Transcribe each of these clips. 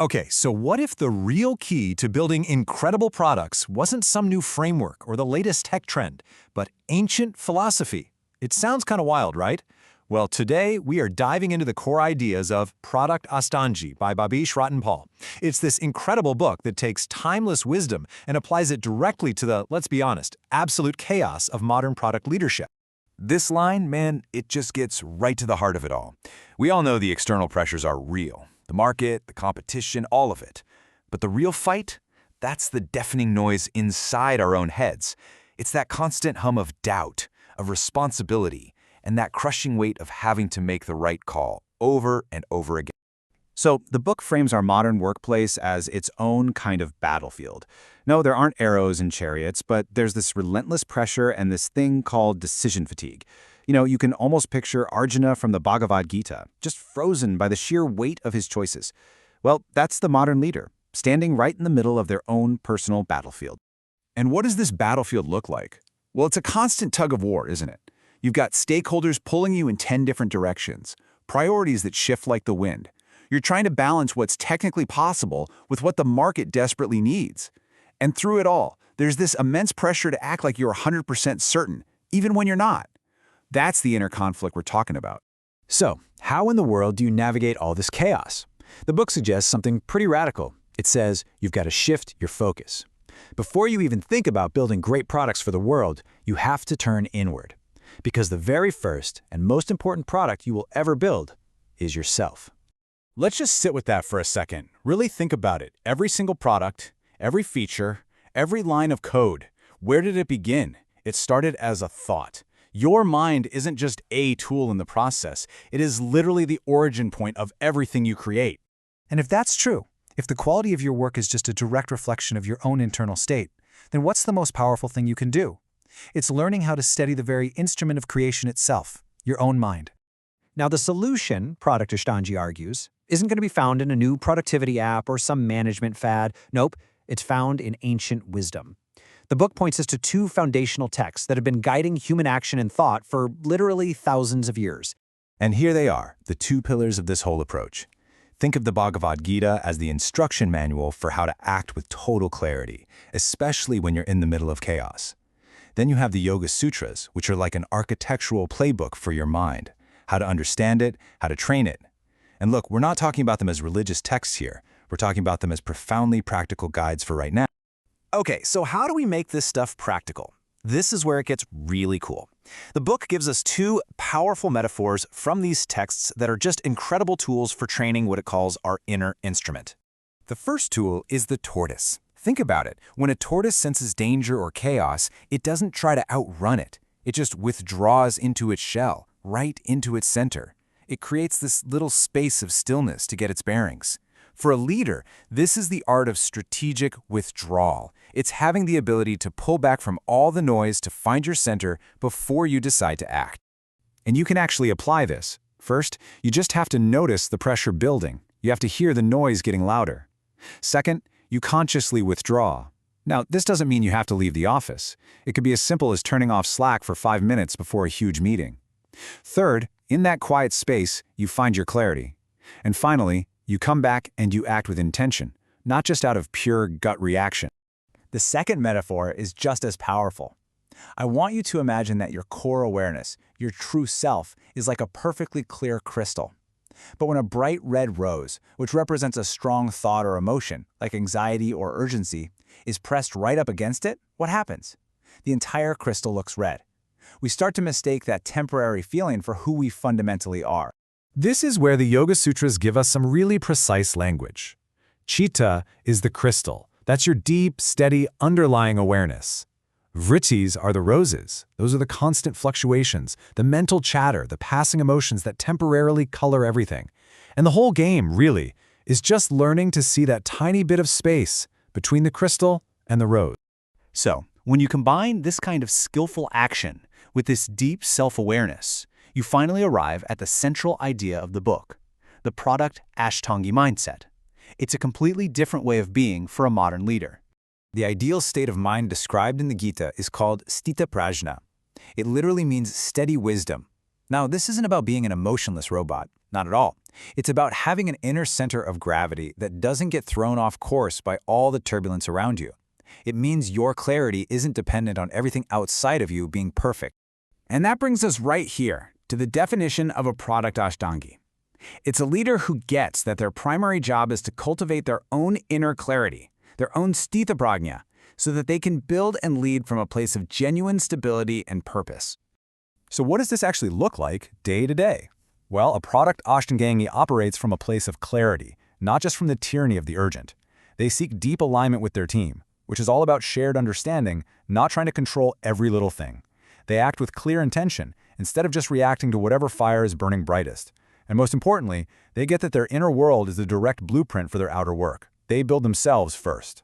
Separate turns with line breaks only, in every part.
Okay, so what if the real key to building incredible products wasn't some new framework or the latest tech trend, but ancient philosophy? It sounds kind of wild, right? Well, today we are diving into the core ideas of Product Ashtangi by Babish Ratanpal. It's this incredible book that takes timeless wisdom and applies it directly to the, let's be honest, absolute chaos of modern product leadership.
This line, man, it just gets right to the heart of it all. We all know the external pressures are real. The market, the competition, all of it. But the real fight? That's the deafening noise inside our own heads. It's that constant hum of doubt, of responsibility, and that crushing weight of having to make the right call over and over again.
So the book frames our modern workplace as its own kind of battlefield. No, there aren't arrows and chariots, but there's this relentless pressure and this thing called decision fatigue. You can almost picture Arjuna from the Bhagavad Gita, just frozen by the sheer weight of his choices. Well, that's the modern leader, standing right in the middle of their own personal battlefield.
And what does this battlefield look like? Well, it's a constant tug of war, isn't it? You've got stakeholders pulling you in 10 different directions, priorities that shift like the wind. You're trying to balance what's technically possible with what the market desperately needs. And through it all, there's this immense pressure to act like you're 100% certain, even when you're not. That's the inner conflict we're talking about.
So, how in the world do you navigate all this chaos? The book suggests something pretty radical. It says you've got to shift your focus. Before you even think about building great products for the world, you have to turn inward. Because the very first and most important product you will ever build is yourself.
Let's just sit with that for a second. Really think about it. Every single product, every feature, every line of code. Where did it begin? It started as a thought. Your mind isn't just a tool in the process. It is literally the origin point of everything you create.
And if that's true, if the quality of your work is just a direct reflection of your own internal state, then what's the most powerful thing you can do? It's learning how to steady the very instrument of creation itself, your own mind.
Now, the solution, Product Ashtangi argues, isn't going to be found in a new productivity app or some management fad. Nope, it's found in ancient wisdom. The book points us to two foundational texts that have been guiding human action and thought for literally thousands of years.
And here they are, the two pillars of this whole approach. Think of the Bhagavad Gita as the instruction manual for how to act with total clarity, especially when you're in the middle of chaos. Then you have the Yoga Sutras, which are like an architectural playbook for your mind, how to understand it, how to train it. And look, we're not talking about them as religious texts here. We're talking about them as profoundly practical guides for right now.
Okay, so how do we make this stuff practical? This is where it gets really cool. The book gives us two powerful metaphors from these texts that are just incredible tools for training what it calls our inner instrument. The first tool is the tortoise. Think about it. When a tortoise senses danger or chaos, it doesn't try to outrun it. It just withdraws into its shell, right into its center. It creates this little space of stillness to get its bearings. For a leader, this is the art of strategic withdrawal. It's having the ability to pull back from all the noise to find your center before you decide to act. And you can actually apply this. First, you just have to notice the pressure building. You have to hear the noise getting louder. Second, you consciously withdraw. Now, this doesn't mean you have to leave the office. It could be as simple as turning off Slack for 5 minutes before a huge meeting. Third, in that quiet space, you find your clarity. And finally, you come back and you act with intention, not just out of pure gut reaction.
The second metaphor is just as powerful. I want you to imagine that your core awareness, your true self, is like a perfectly clear crystal. But when a bright red rose, which represents a strong thought or emotion, like anxiety or urgency, is pressed right up against it, what happens? The entire crystal looks red. We start to mistake that temporary feeling for who we fundamentally are.
This is where the Yoga Sutras give us some really precise language. Chitta is the crystal. That's your deep, steady, underlying awareness. Vrittis are the roses. Those are the constant fluctuations, the mental chatter, the passing emotions that temporarily color everything. And the whole game, really, is just learning to see that tiny bit of space between the crystal and the rose.
So, when you combine this kind of skillful action with this deep self-awareness, you finally arrive at the central idea of the book, the Product Ashtangi mindset. It's a completely different way of being for a modern leader.
The ideal state of mind described in the Gita is called sthita prajna. It literally means steady wisdom. Now, this isn't about being an emotionless robot, not at all. It's about having an inner center of gravity that doesn't get thrown off course by all the turbulence around you. It means your clarity isn't dependent on everything outside of you being perfect.
And that brings us right here to the definition of a Product Ashtangi. It's a leader who gets that their primary job is to cultivate their own inner clarity, their own sthita prajna, so that they can build and lead from a place of genuine stability and purpose.
So what does this actually look like day to day? Well, a Product Ashtangi operates from a place of clarity, not just from the tyranny of the urgent. They seek deep alignment with their team, which is all about shared understanding, not trying to control every little thing. They act with clear intention, instead of just reacting to whatever fire is burning brightest. And most importantly, they get that their inner world is the direct blueprint for their outer work. They build themselves first.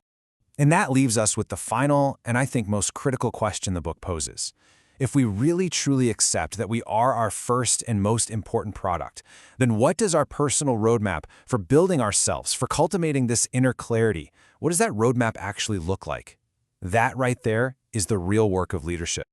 And that leaves us with the final and I think most critical question the book poses. If we really truly accept that we are our first and most important product, then what does our personal roadmap for building ourselves, for cultivating this inner clarity, what does that roadmap actually look like? That right there is the real work of leadership.